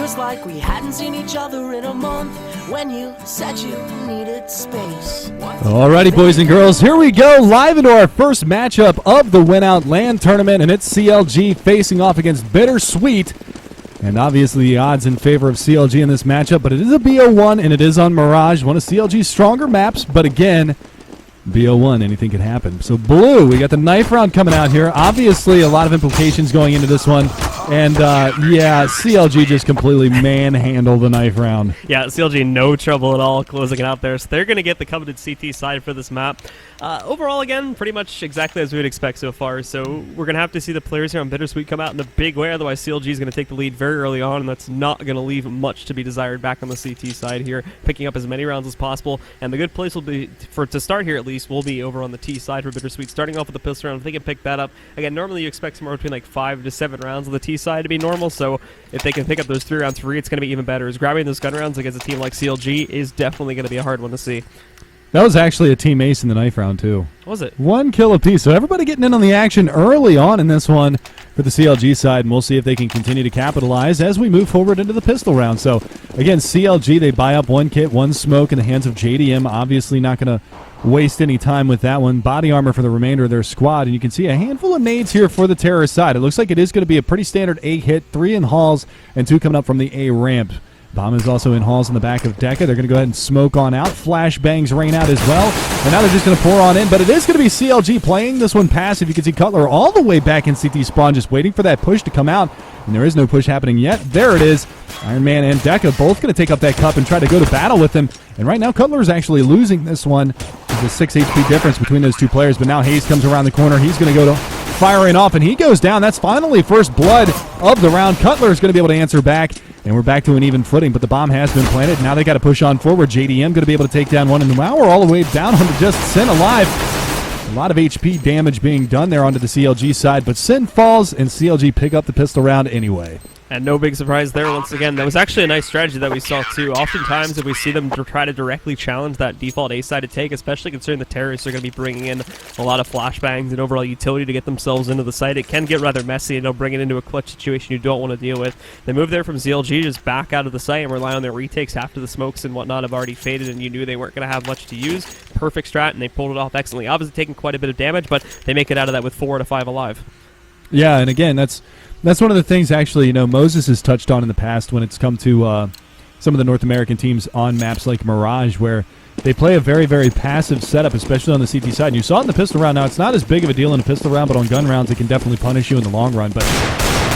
was like we hadn't seen each other in a month when you said you needed space. Alrighty, boys and girls, here we go, live into our first matchup of the Win Out LAN tournament, and it's CLG facing off against BitterSweet. And obviously the odds in favor of CLG in this matchup, but it is a BO1 and it is on Mirage, one of CLG's stronger maps, but again, BO1, anything could happen. So blue, we got the knife round coming out here. Obviously a lot of implications going into this one. And yeah, CLG just completely manhandled the knife round. Yeah, CLG no trouble at all closing it out there. So they're going to get the coveted CT side for this map. Overall, again, pretty much exactly as we would expect so far. So we're going to have to see the players here on BitterSweet come out in a big way. Otherwise, CLG is going to take the lead very early on, and that's not going to leave much to be desired back on the CT side here, picking up as many rounds as possible. And the good place will be, to start here at least, will be over on the T side for BitterSweet. Starting off with the pistol round, if they can pick that up. Again, normally you expect somewhere between like 5 to 7 rounds on the T side to be normal, so if they can pick up those 3 rounds free, it's going to be even better. As grabbing those gun rounds against a team like CLG is definitely going to be a hard one to see. That was actually a team ace in the knife round, too. Was it? 1 kill apiece. So everybody getting in on the action early on in this one for the CLG side, and we'll see if they can continue to capitalize as we move forward into the pistol round. So, again, CLG, they buy up 1 kit, 1 smoke in the hands of JDM. Obviously not going to waste any time with that one. Body armor for the remainder of their squad, and you can see a handful of nades here for the terrorist side. It looks like it is going to be a pretty standard A hit, 3 in halls and 2 coming up from the A ramp. Bomb is also in halls in the back of Deca. They're going to go ahead and smoke on out. Flash bangs rain out as well. And now they're just going to pour on in. But it is going to be CLG playing this one passive. You can see Cutler all the way back in CT spawn, just waiting for that push to come out. And there is no push happening yet. There it is. Iron Man and Deca both going to take up that cup and try to go to battle with him. And right now Cutler is actually losing this one. There's a 6 HP difference between those 2 players. But now Hayes comes around the corner. He's going to go to firing off, and he goes down. That's finally first blood of the round. Cutler is going to be able to answer back. And we're back to an even footing, but the bomb has been planted. Now they got to push on forward. JDM going to be able to take down one, and now we're all the way down onto just Sin alive. A lot of HP damage being done there onto the CLG side, but Sin falls, and CLG pick up the pistol round anyway. And no big surprise there once again. That was actually a nice strategy that we saw too. Oftentimes if we see them try to directly challenge that default A-sided take, especially considering the terrorists are going to be bringing in a lot of flashbangs and overall utility to get themselves into the site, it can get rather messy and they'll bring it into a clutch situation you don't want to deal with. They move there from CLG just back out of the site and rely on their retakes after the smokes and whatnot have already faded and you knew they weren't going to have much to use. Perfect strat, and they pulled it off excellently. Obviously taking quite a bit of damage, but they make it out of that with 4 out of 5 alive. Yeah, and again, that's one of the things, actually, Moses has touched on in the past when it's come to some of the North American teams on maps like Mirage, where they play a very, very passive setup, especially on the CT side. And you saw it in the pistol round. Now, it's not as big of a deal in a pistol round, but on gun rounds, it can definitely punish you in the long run. But,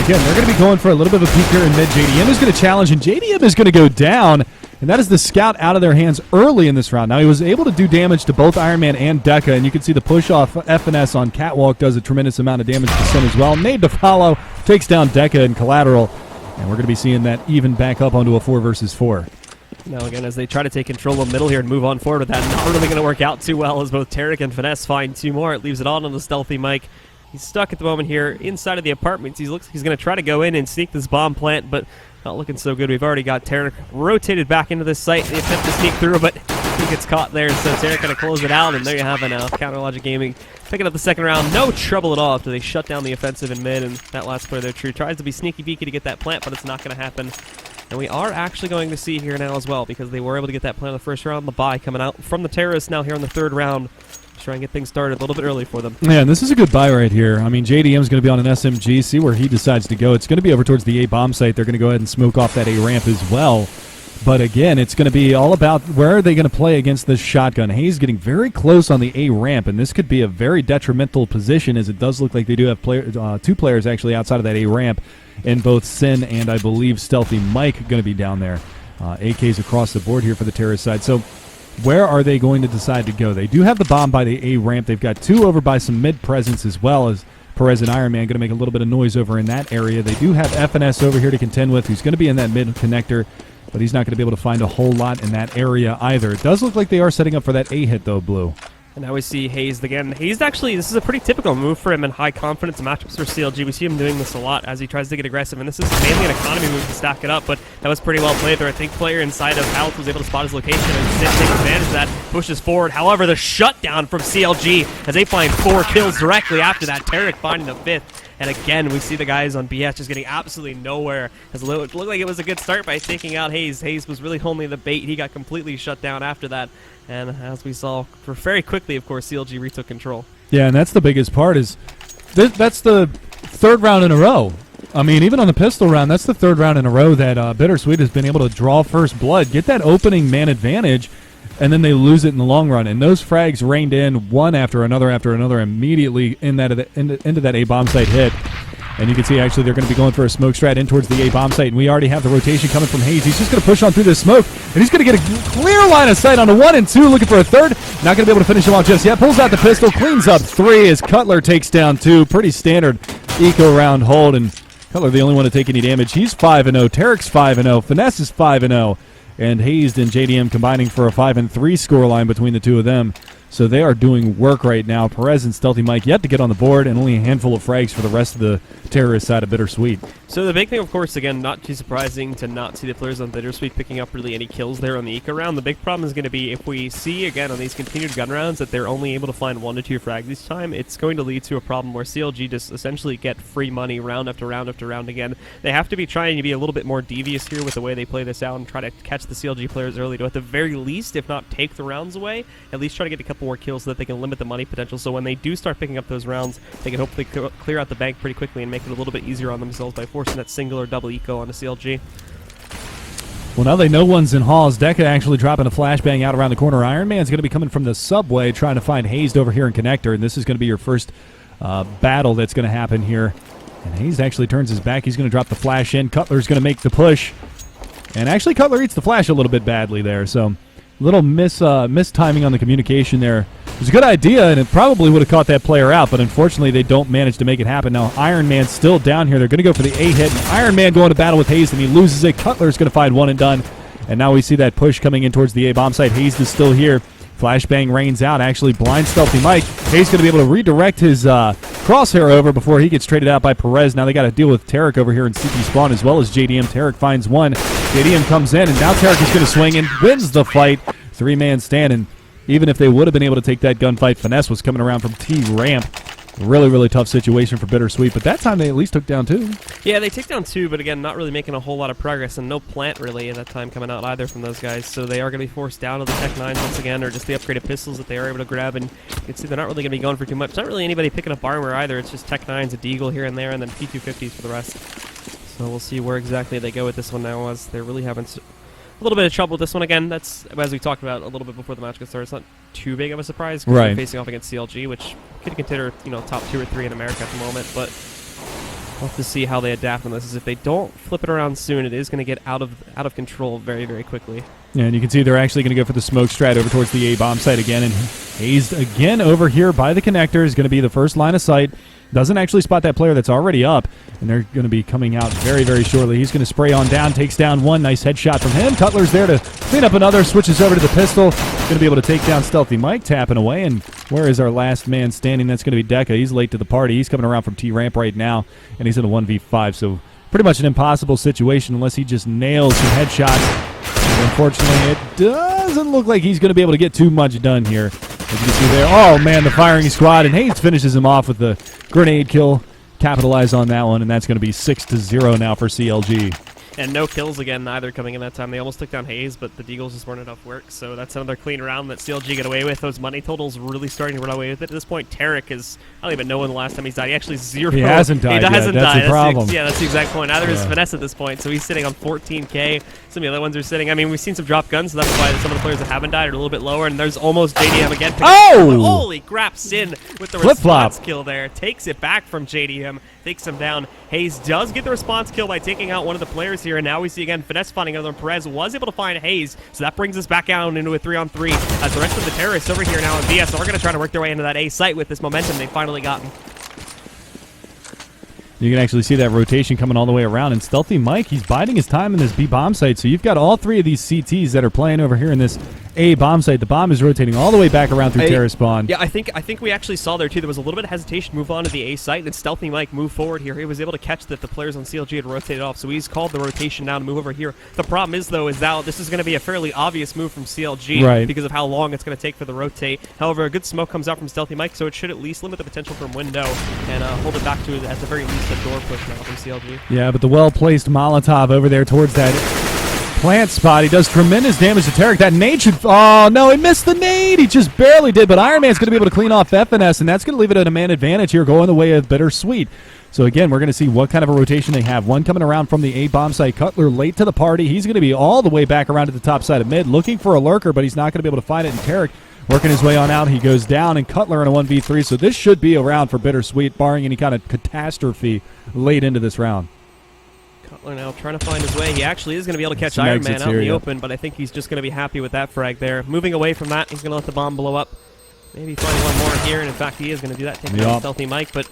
again, they're going to be going for a little bit of a peek here in mid. JDM is going to challenge, and JDM is going to go down. And that is the scout out of their hands early in this round. Now, he was able to do damage to both Iron Man and Deca, and you can see the push-off FNS on Catwalk does a tremendous amount of damage to Sin as well. Nade to follow, takes down Deca and Collateral, and we're going to be seeing that even back up onto a 4 versus 4. Now again, as they try to take control of the middle here and move on forward with that, not really going to work out too well as both Tarek and Finesse find 2 more. It leaves it on the stealthy Mike. He's stuck at the moment here inside of the apartments. He's going to try to go in and sneak this bomb plant, but not looking so good. We've already got Tarek rotated back into this site. They attempt to sneak through, but he gets caught there. So Tarek going to close it out, and there you have it now. Counter Logic Gaming picking up the second round. No trouble at all after they shut down the offensive in mid, and that last player there, True, tries to be sneaky beaky to get that plant, but it's not going to happen. And we are actually going to see here now as well, because they were able to get that plant in the first round. The buy coming out from the terrorists now here in the third round. Try and get things started a little bit early for them. Yeah, and this is a good buy right here. I mean, JDM is going to be on an SMG. See where he decides to go. It's going to be over towards the A bomb site. They're going to go ahead and smoke off that A ramp as well. But again, it's going to be all about where are they going to play against this shotgun. Hayes getting very close on the A ramp, and this could be a very detrimental position, as it does look like they do have 2 players actually outside of that A ramp, and both Sin and I believe Stealthy Mike going to be down there. AKs across the board here for the terrorist side. So where are they going to decide to go? They do have the bomb by the A ramp. They've got 2 over by some mid presence as well, as Perez and Iron Man going to make a little bit of noise over in that area. They do have FNS over here to contend with, who's going to be in that mid connector, but he's not going to be able to find a whole lot in that area either. It does look like they are setting up for that A hit, though, Blue. And now we see Hayes again. Hayes actually, this is a pretty typical move for him in high confidence matchups for CLG. We see him doing this a lot as he tries to get aggressive, and this is mainly an economy move to stack it up, but that was pretty well played there. I think player inside of Health was able to spot his location and Sid takes advantage of that, pushes forward. However, the shutdown from CLG as they find 4 kills directly after that. Tarek finding the 5th. And again, we see the guys on BS just getting absolutely nowhere. It looked like it was a good start by taking out Hayes. Hayes was really only the bait. He got completely shut down after that. And as we saw, for very quickly, of course, CLG retook control. Yeah, and that's the biggest part is that's the third round in a row. I mean, even on the pistol round, that's the third round in a row that BitterSweet has been able to draw first blood, get that opening man advantage, and then they lose it in the long run. And those frags rained in one after another immediately into that A-bomb site hit. And you can see, actually, they're going to be going for a smoke strat in towards the A-bomb site, and we already have the rotation coming from Hayes. He's just going to push on through this smoke, and he's going to get a clear line of sight on the 1 and 2, looking for a third. Not going to be able to finish him off just yet. Pulls out the pistol, cleans up 3 as Cutler takes down 2. Pretty standard eco round hold, and Cutler the only one to take any damage. He's 5-0. Tarek's 5-0. Finesse is 5-0. And Hayes and JDM combining for a 5-3 scoreline between the two of them. So they are doing work right now. Perez and Stealthy Mike yet to get on the board, and only a handful of frags for the rest of the terrorist side of BitterSweet. So the big thing, of course, again, not too surprising to not see the players on BitterSweet picking up really any kills there on the eco round. The big problem is going to be if we see, again, on these continued gun rounds that they're only able to find 1 to 2 frags each time, it's going to lead to a problem where CLG just essentially get free money round after round after round again. They have to be trying to be a little bit more devious here with the way they play this out and try to catch the CLG players early to, at the very least, if not take the rounds away, at least try to get a couple more kills so that they can limit the money potential. So when they do start picking up those rounds, they can hopefully clear out the bank pretty quickly and make it a little bit easier on themselves by forcing that single or double eco onto CLG. Well, now they know one's in Halls. Deca actually dropping a flashbang out around the corner. Iron Man's going to be coming from the subway trying to find Hazed over here in Connector, and this is going to be your first battle that's going to happen here. And Hayes actually turns his back. He's going to drop the flash in. Cutler's going to make the push. And actually, Cutler eats the flash a little bit badly there, so a little mistiming on the communication there. It was a good idea, and it probably would have caught that player out, but unfortunately they don't manage to make it happen. Now Iron Man's still down here. They're going to go for the A hit, and Iron Man going to battle with Hayes, and he loses it. Cutler's going to find 1 and done, and now we see that push coming in towards the A-bomb site. Hayes is still here. Flashbang rains out, actually blinds Stealthy Mike. Hayes going to be able to redirect his crosshair over before he gets traded out by Perez. Now they got to deal with Tarek over here in CT spawn as well as JDM. Tarek finds 1. JDM comes in, and now Tarek is going to swing and wins the fight. 3-man stand, and even if they would have been able to take that gunfight, Finesse was coming around from T-ramp. Really, really tough situation for BitterSweet, but that time they at least took down 2. Yeah, they take down 2, but again, not really making a whole lot of progress, and no plant really at that time coming out either from those guys, so they are going to be forced down to the Tech 9s once again, or just the upgraded pistols that they are able to grab, and you can see they're not really going to be going for too much. It's not really anybody picking up armor either, it's just Tech 9s, a Deagle here and there, and then P250s for the rest. So we'll see where exactly they go with this one now, as they're really having a little bit of trouble with this one again. That's, as we talked about a little bit before the match got started, it's not too big of a surprise because they're facing off against CLG, which could consider, top 2 or 3 in America at the moment, but we'll have to see how they adapt on this. Is if they don't flip it around soon, it is going to get out of control very, very quickly. Yeah, and you can see they're actually going to go for the smoke strat over towards the A-bomb site again, and Hayes again over here by the connector is going to be the first line of sight. Doesn't actually spot that player that's already up, and they're going to be coming out very, very shortly. He's going to spray on down, takes down 1. Nice headshot from him. Cutler's there to clean up another, switches over to the pistol. Going to be able to take down Stealthy Mike, tapping away, and where is our last man standing? That's going to be Deca. He's late to the party. He's coming around from T-ramp right now, and he's in a 1v5, so pretty much an impossible situation unless he just nails some headshots. And unfortunately, it doesn't look like he's going to be able to get too much done here. As you can see there, oh man, the firing squad, and Hayes finishes him off with the grenade kill. Capitalize on that one, and that's going to be 6-0 now for CLG. And no kills again either coming in that time. They almost took down Hayes, but the Deagles just weren't enough work, so that's another clean round that CLG get away with. Those money totals really starting to run away with it. At this point, Tarek is, I don't even know when the last time he's died. He actually 0. He hasn't died yet. Hasn't that's died. the problem. That's the exact point. Neither is Finesse at this point, so he's sitting on 14K. Some of the other ones are sitting, I mean, we've seen some drop guns, so that's why some of the players that haven't died are a little bit lower, and there's almost JDM again. Oh! Holy crap, Sin with the response kill there. Takes it back from JDM, takes him down. Hayes does get the response kill by taking out one of the players here, and now we see again Finesse finding another. Perez was able to find Hayes, so that brings us back down into a 3-on-3 as the rest of the terrorists over here now in BS are going to try to work their way into that A site with this momentum they've finally gotten. You can actually see that rotation coming all the way around, and Stealthy Mike, he's biding his time in this B-bomb site, so you've got all 3 of these CTs that are playing over here in this A bomb site. The bomb is rotating all the way back around through terrace spawn. Yeah, I think we actually saw there too. There was a little bit of hesitation, move on to the A site, and Stealthy Mike moved forward here. He was able to catch that the players on CLG had rotated off, so he's called the rotation now to move over here. The problem is though, is now this is going to be a fairly obvious move from CLG because of how long it's going to take for the rotate. However, a good smoke comes out from Stealthy Mike, so it should at least limit the potential from window and hold it back to at the very least a door push now from CLG. Yeah, but the well-placed Molotov over there towards that plant spot. He does tremendous damage to Tarek. That nade should... Oh, no, he missed the nade. He just barely did, but Iron Man's going to be able to clean off FNS, and that's going to leave it at a man advantage here going the way of BitterSweet. So, again, we're going to see what kind of a rotation they have. One coming around from the A bomb site. Cutler late to the party. He's going to be all the way back around to the top side of mid, looking for a lurker, but he's not going to be able to find it. And Tarek working his way on out. He goes down, and Cutler in a 1v3. So this should be a round for BitterSweet, barring any kind of catastrophe late into this round. Cutler now trying to find his way. He actually is going to be able to catch Iron Man out in the open, but I think he's just going to be happy with that frag there. Moving away from that, he's going to let the bomb blow up. Maybe finding one more here, and in fact, he is going to do that, taking out Stealthy Mike, but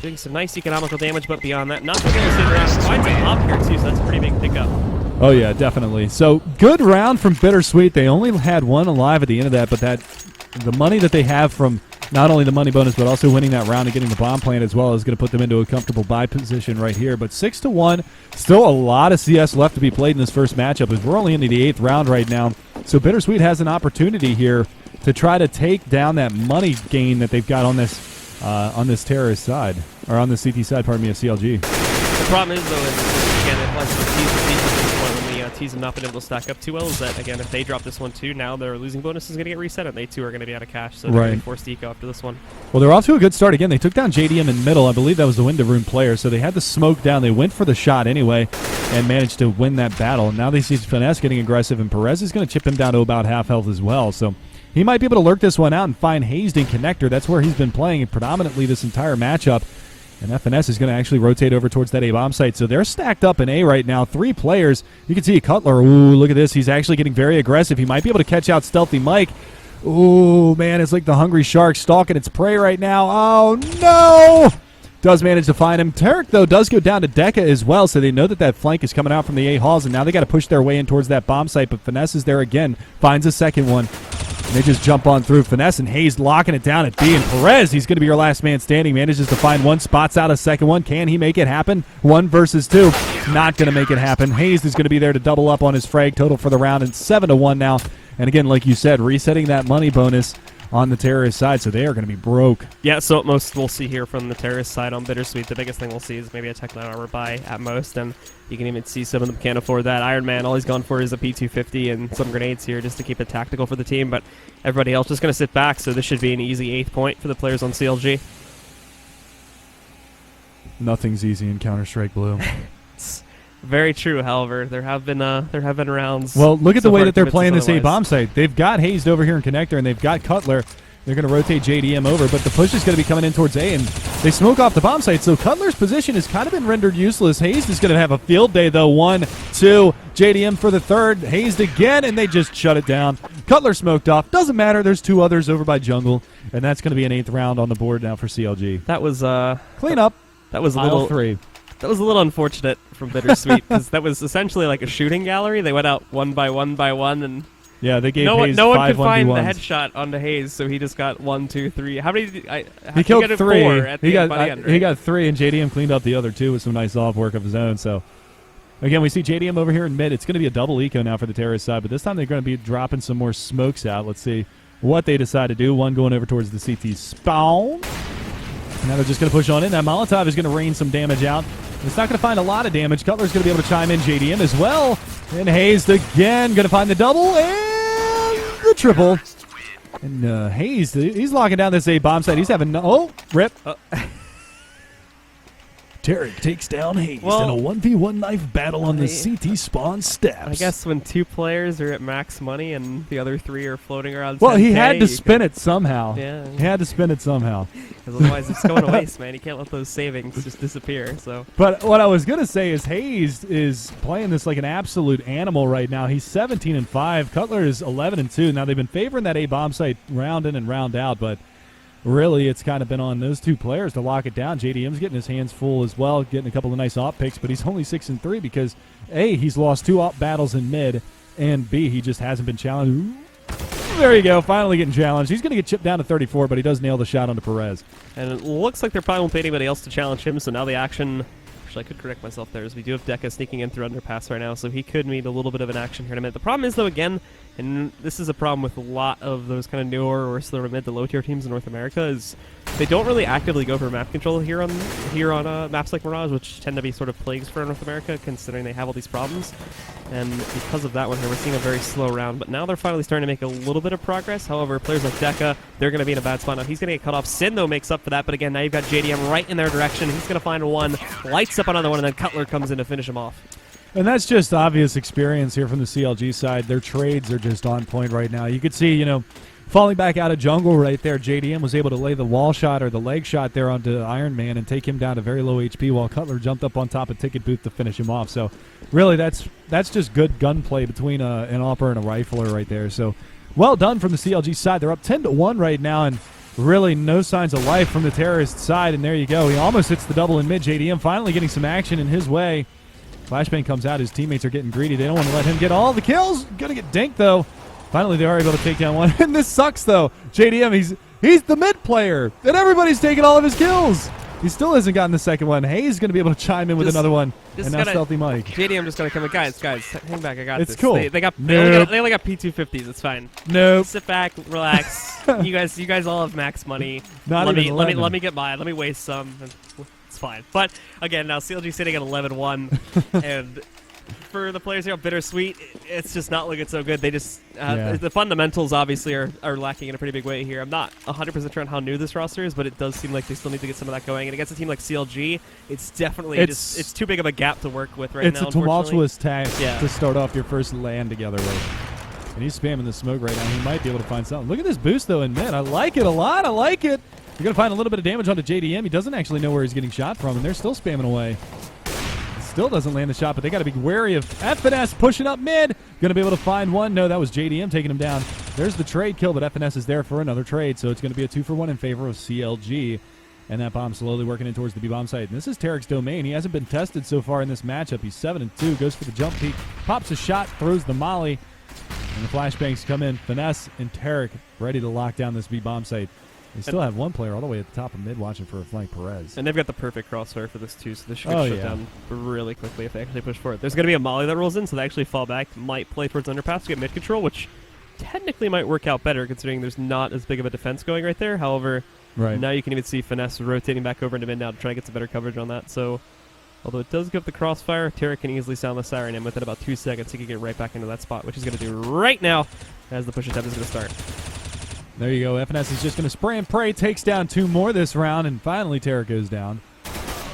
doing some nice economical damage, but beyond that, not going to sit around. Finds a pop here, too, so that's a pretty big pickup. Oh, yeah, definitely. So, good round from BitterSweet. They only had one alive at the end of that, but the money that they have from not only the money bonus, but also winning that round and getting the bomb plant as well is going to put them into a comfortable buy position right here. But 6-1, still a lot of CS left to be played in this first matchup as we're only into the 8th round right now. So BitterSweet has an opportunity here to try to take down that money gain that they've got on this terrorist side, or on the CT side, pardon me, of CLG. The problem is, though, again, it applies to the T's and T's at this point when the T's have not been able to stack up too well, is that, again, if they drop this one too, now their losing bonus is going to get reset, and they too are going to be out of cash, so they're going to be forced to eco after this one. Well, they're off to a good start again. They took down JDM in middle. I believe that was the window room player, so they had the smoke down. They went for the shot anyway and managed to win that battle. And now they see Finesse getting aggressive, and Perez is going to chip him down to about half health as well, so he might be able to lurk this one out and find Hazed in connector. That's where he's been playing predominantly this entire matchup. And FNS is going to actually rotate over towards that A bomb site. So they're stacked up in A right now. 3 players. You can see Cutler. Ooh, look at this. He's actually getting very aggressive. He might be able to catch out Stealthy Mike. Ooh, man, it's like the hungry shark stalking its prey right now. Oh, no! Does manage to find him. Tarek, though, does go down to Deca as well, so they know that that flank is coming out from the A halls, and now they got to push their way in towards that bomb site, but Finesse is there again. Finds a second one. And they just jump on through. Finesse and Hayes locking it down at B. And Perez, he's going to be your last man standing. Manages to find one, spots out a second one. Can he make it happen? 1 versus 2. Not going to make it happen. Hayes is going to be there to double up on his frag total for the round. And 7-1 now. And again, like you said, resetting that money bonus on the terrorist side, so they are going to be broke. Yeah, so most we'll see here from the terrorist side on BitterSweet, the biggest thing we'll see is maybe a Tech 9 armor buy at most, and you can even see some of them can't afford that. Iron Man, all he's gone for is a P250 and some grenades here just to keep it tactical for the team, but everybody else just going to sit back, so this should be an easy 8th point for the players on CLG. Nothing's easy in Counter-Strike Blue. Very true, however. There have been rounds. Well, look at the way that they're playing this A bomb site. They've got Hazed over here in connector, and they've got Cutler. They're going to rotate JDM over, but the push is going to be coming in towards A, and they smoke off the bomb site. So Cutler's position has kind of been rendered useless. Hazed is going to have a field day, though. 1, 2, JDM for the third. Hazed again, and they just shut it down. Cutler smoked off. Doesn't matter. There's 2 others over by Jungle, and that's going to be an 8th round on the board now for CLG. That was clean up. That was a little 3. That was a little unfortunate from BitterSweet because that was essentially like a shooting gallery. They went out one by one, and yeah, they gave no Hayes one 5 could find the 1v1s. headshot onto Hayes, so he just got 1, 2, 3. How many? He killed 3. 4 at the end, by the end, right? He got 3, and JDM cleaned up the other 2 with some nice off work of his own. So again, we see JDM over here in mid. It's going to be a double eco now for the terrorist side, but this time they're going to be dropping some more smokes out. Let's see what they decide to do. One going over towards the CT spawn. Now they're just going to push on in. That Molotov is going to rain some damage out. It's not going to find a lot of damage. Cutler's going to be able to chime in. JDM as well. And Hazed again. Going to find the double and the triple. And Hazed, he's locking down this A bomb site. He's having rip. Tarek takes down Hazed in a 1v1 knife battle on the CT spawn steps. I guess when 2 players are at max money and the other 3 are floating around 10K, well, he had to spin it somehow. Yeah. He had to spin it somehow. Because otherwise it's going to waste, man. You can't let those savings just disappear. So. But what I was going to say is Hazed is playing this like an absolute animal right now. He's 17-5. Cutler is 11-2. Now, they've been favoring that A bomb site round in and round out, but really, it's kind of been on those 2 players to lock it down. JDM's getting his hands full as well, getting a couple of nice op picks, but he's only 6-3 because A, he's lost 2 op battles in mid, and B, he just hasn't been challenged. There you go. Finally getting challenged. He's going to get chipped down to 34, but he does nail the shot onto Perez. And it looks like there probably won't be anybody else to challenge him, so now the action... Actually, I could correct myself there, as we do have Deca sneaking in through underpass right now, so he could meet a little bit of an action here in a minute. The problem is, though, again, and this is a problem with a lot of those kind of newer or slower mid to low tier teams in North America, is they don't really actively go for map control here on maps like Mirage, which tend to be sort of plagues for North America, considering they have all these problems. And because of that one here, we're seeing a very slow round. But now they're finally starting to make a little bit of progress. However, players like Deca, they're going to be in a bad spot now. He's going to get cut off. Sin, though, makes up for that. But again, now you've got JDM right in their direction. He's going to find one, lights up another one, and then Cutler comes in to finish him off. And that's just obvious experience here from the CLG side. Their trades are just on point right now. You could see, falling back out of jungle right there, JDM was able to lay the wall shot or the leg shot there onto Iron Man and take him down to very low HP while Cutler jumped up on top of Ticket Booth to finish him off. So really that's just good gunplay between an AWPer and a rifler right there. So well done from the CLG side. They're up 10-1 right now, and really no signs of life from the terrorist side. And there you go. He almost hits the double in mid. JDM finally getting some action in his way. Flashbang comes out. His teammates are getting greedy. They don't want to let him get all the kills. Gonna get dinked, though. Finally, they are able to take down one. And this sucks, though. JDM, he's the mid player. And everybody's taking all of his kills. He still hasn't gotten the second one. Hayes is going to be able to chime in with another one. And now Stealthy Mike. JDM just going to come in. Guys, hang back. I got this. It's cool. They only got P250s. It's fine. Nope. Sit back, relax. you guys all have max money. Let me get mine. Let me waste some. It's fine. But again, now CLG sitting at 11-1, and for the players here at BitterSweet, it's just not looking so good. They just the fundamentals obviously are lacking in a pretty big way here. I'm not 100% sure on how new this roster is, but it does seem like they still need to get some of that going. And against a team like CLG, it's definitely it's too big of a gap to work with right now. It's a tumultuous task to start off your first LAN together with. And he's spamming the smoke right now. He might be able to find something. Look at this boost though in mid. I like it a lot. I like it. You're going to find a little bit of damage onto JDM. He doesn't actually know where he's getting shot from, and they're still spamming away. Still doesn't land the shot, but they got to be wary of FNS pushing up mid. Going to be able to find one. No, that was JDM taking him down. There's the trade kill, but FNS is there for another trade, so it's going to be a 2-for-1 in favor of CLG. And that bomb slowly working in towards the B-bomb site. And this is Tarek's domain. He hasn't been tested so far in this matchup. He's 7-2, goes for the jump peek, pops a shot, throws the molly, and the flashbangs come in. Finesse and Tarek ready to lock down this B-bomb site. They still have one player all the way at the top of mid watching for a flank Perez. And they've got the perfect crossfire for this too, so this should get shut down really quickly if they actually push for it. There's going to be a molly that rolls in, so they actually fall back, might play towards underpass to get mid control, which technically might work out better considering there's not as big of a defense going right there. However, now you can even see Finesse rotating back over into mid now to try to get some better coverage on that. So, although it does give the crossfire, Tarek can easily sound the siren, and within about 2 seconds he can get right back into that spot, which he's going to do right now as the push attempt is going to start. There you go. FNS is just going to spray and pray, takes down 2 more this round, and finally Tarek goes down.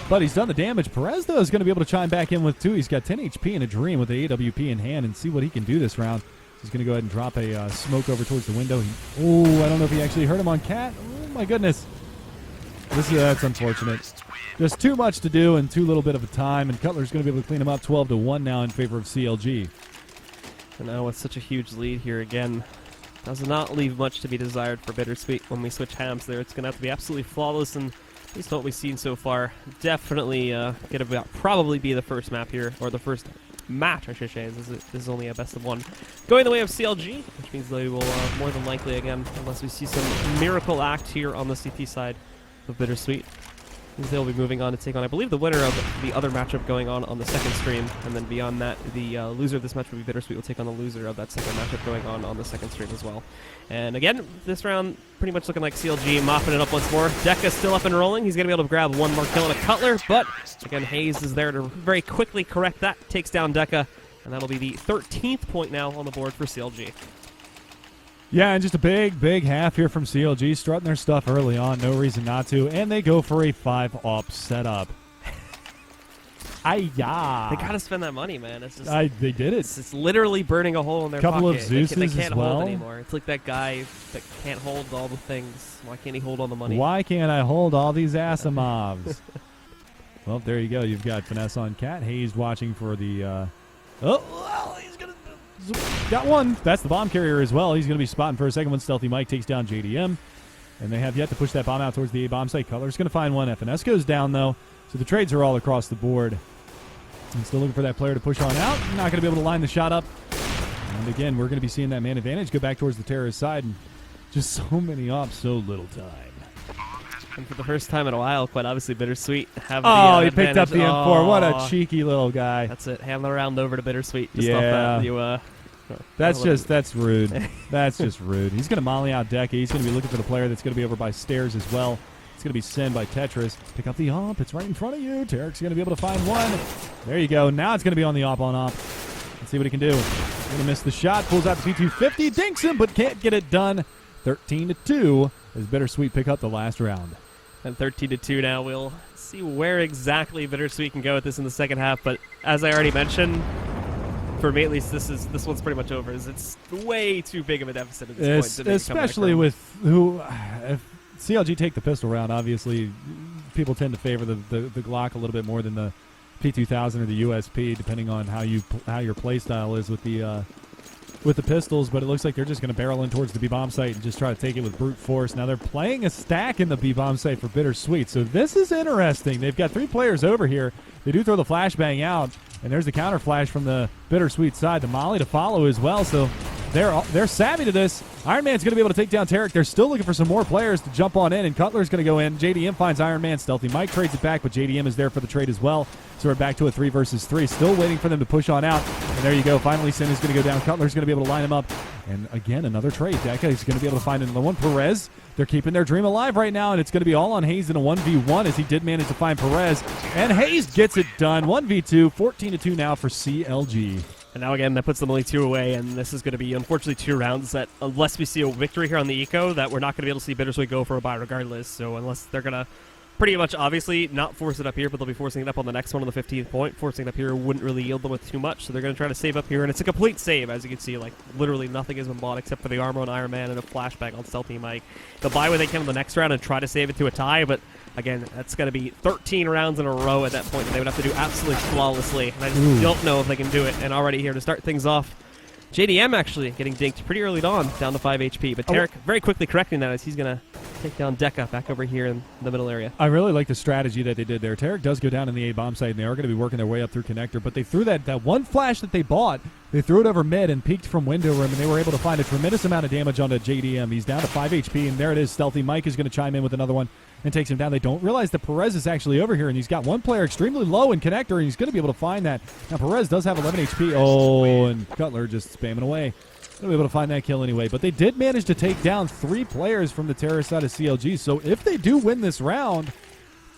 But he's done the damage. Perez, though, is going to be able to chime back in with 2. He's got 10 HP and a Dream with the AWP in hand and see what he can do this round. He's going to go ahead and drop a smoke over towards the window. I don't know if he actually hurt him on Cat. Oh, my goodness. That's unfortunate. Just too much to do and too little bit of a time, and Cutler's going to be able to clean him up 12-1 now in favor of CLG. And now with such a huge lead here again, does not leave much to be desired for BitterSweet when we switch hams there. It's going to have to be absolutely flawless, and at least what we've seen so far, definitely going to probably be the first map here, or the first match, I should say. This is only a best of 1. Going the way of CLG, which means they will more than likely, again, unless we see some miracle act here on the CT side of BitterSweet, they'll be moving on to take on, I believe, the winner of the other matchup going on the second stream, and then beyond that, the loser of this match will be BitterSweet will take on the loser of that second matchup going on the second stream as well. And again, this round pretty much looking like CLG mopping it up once more. Deca's still up and rolling. He's going to be able to grab 1 more kill and a Cutler, but again, Hayes is there to very quickly correct that, takes down Deca, and that'll be the 13th point now on the board for CLG. Yeah, and just a big half here from CLG, strutting their stuff early on, no reason not to, and they go for a 5-op setup. Ay-ya. They gotta spend that money, man. It's just they did it. It's literally burning a hole in their Couple pocket. of Zeus's they can't as well. hold anymore. It's like that guy that can't hold all the things. Why can't he hold all the money? Why can't I hold all these Asimovs? Well, there you go. You've got Finesse on Cat. Hayes watching for the... he's gonna... Got one. That's the bomb carrier as well. He's going to be spotting for a second one. Stealthy Mike takes down JDM. And they have yet to push that bomb out towards the A-bomb site. Cutler's going to find one. FNS goes down, though. So the trades are all across the board. And still looking for that player to push on out. Not going to be able to line the shot up. And again, we're going to be seeing that man advantage go back towards the terrorist side. And just so many ops, so little time. And for the first time in a while, quite obviously, BitterSweet have Oh, the he picked up the advantage. M4. What a Oh, cheeky little guy. That's it. Hand the round over to BitterSweet. Just Yeah. off that. That's rude. That's just rude. He's going to molly out Deca. He's going to be looking for the player that's going to be over by stairs as well. It's going to be Sin by Tetris. Pick up the op. It's right in front of you. Tarek's going to be able to find one. There you go. Now it's going to be on the op on op. Let's see what he can do. Going to miss the shot. Pulls out the P250. Dinks him, but can't get it done. 13-2 as BitterSweet pick up the last round. And 13-2 now. We'll see where exactly BitterSweet can go with this in the second half. But as I already mentioned, for me at least, this one's pretty much over. It's way too big of a deficit at this point. Especially with who, if CLG take the pistol round, obviously people tend to favor the Glock a little bit more than the P2000 or the USP, depending on how your play style is with the pistols. But it looks like they're just going to barrel in towards the B-bomb site and just try to take it with brute force. Now they're playing a stack in the B-bomb site for BitterSweet, so this is interesting. They've got 3 players over here. They do throw the flashbang out, and there's the counter flash from the BitterSweet side. The molly to follow as well, so they're savvy to this. Iron Man's going to be able to take down Tarek. They're still looking for some more players to jump on in, and Cutler's going to go in. JDM finds Iron Man. Stealthy Mike trades it back, but JDM is there for the trade as well. So we're back to a 3 versus 3. Still waiting for them to push on out. And there you go. Finally, Sin is going to go down. Cutler's going to be able to line him up. And again, another trade. Deca is going to be able to find another one. Perez, they're keeping their dream alive right now, and it's going to be all on Hayes in a 1v1 as he did manage to find Perez. And Hayes gets it done. 1v2, 14-2 now for CLG. And now again, that puts them only 2 away, and this is going to be, unfortunately, 2 rounds that, unless we see a victory here on the Eco, that we're not going to be able to see BitterSweet go for a bye regardless. So unless they're going to pretty much, obviously, not force it up here, but they'll be forcing it up on the next one on the 15th point. Forcing it up here wouldn't really yield them with too much, so they're going to try to save up here, and it's a complete save, as you can see. Like, literally nothing has been bought except for the armor on Iron Man and a flashbang on Stealthy Mike. They'll buy when they can on the next round and try to save it to a tie, but again, that's going to be 13 rounds in a row at that point that they would have to do absolutely flawlessly, and I just don't know if they can do it. And already here to start things off, JDM actually getting dinked pretty early on, down to 5 HP, but Tarek very quickly correcting that as he's going to take down Deca back over here in the middle area. I really like the strategy that they did there. Tarek does go down in the A-bomb site, and they are going to be working their way up through connector, but they threw that one flash that they bought, they threw it over mid and peeked from window room, and they were able to find a tremendous amount of damage onto JDM. He's down to 5 HP, and there it is. Stealthy Mike is going to chime in with another one and takes him down. They don't realize that Perez is actually over here, and he's got one player extremely low in connector, and he's going to be able to find that. Now, Perez does have 11 HP. Oh, and Cutler just spamming away. Going to be able to find that kill anyway. But they did manage to take down 3 players from the terrorist side of CLG, so if they do win this round,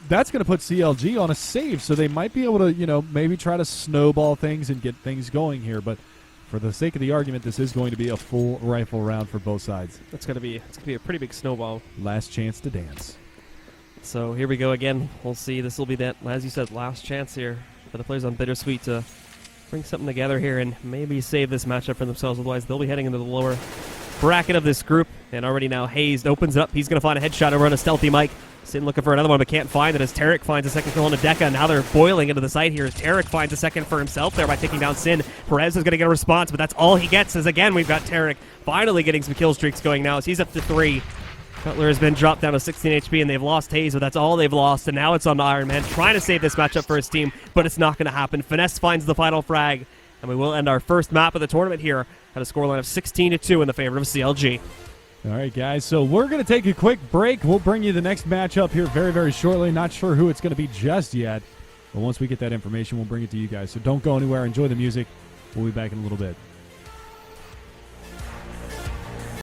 that's going to put CLG on a save, so they might be able to, maybe try to snowball things and get things going here. But for the sake of the argument, this is going to be a full rifle round for both sides. It's going to be a pretty big snowball. Last chance to dance. So here we go again. We'll see. This will be that, as you said, last chance here for the players on BitterSweet to bring something together here and maybe save this matchup for themselves. Otherwise, they'll be heading into the lower bracket of this group. And already now Hayes opens it up. He's going to find a headshot over on a Stealthy Mike. Sin looking for another one, but can't find it as Tarek finds a second kill on a Deca. Now they're boiling into the site here as Tarek finds a second for himself there by taking down Sin. Perez is going to get a response, but that's all he gets. As again, we've got Tarek finally getting some kill streaks going now as he's up to 3. Cutler has been dropped down to 16 HP, and they've lost Hayes, but that's all they've lost. And now it's on to Iron Man, trying to save this matchup for his team, but it's not going to happen. Finesse finds the final frag, and we will end our first map of the tournament here at a scoreline of 16-2 in the favor of CLG. All right, guys, so we're going to take a quick break. We'll bring you the next matchup here very, very shortly. Not sure who it's going to be just yet, but once we get that information, we'll bring it to you guys. So don't go anywhere. Enjoy the music. We'll be back in a little bit.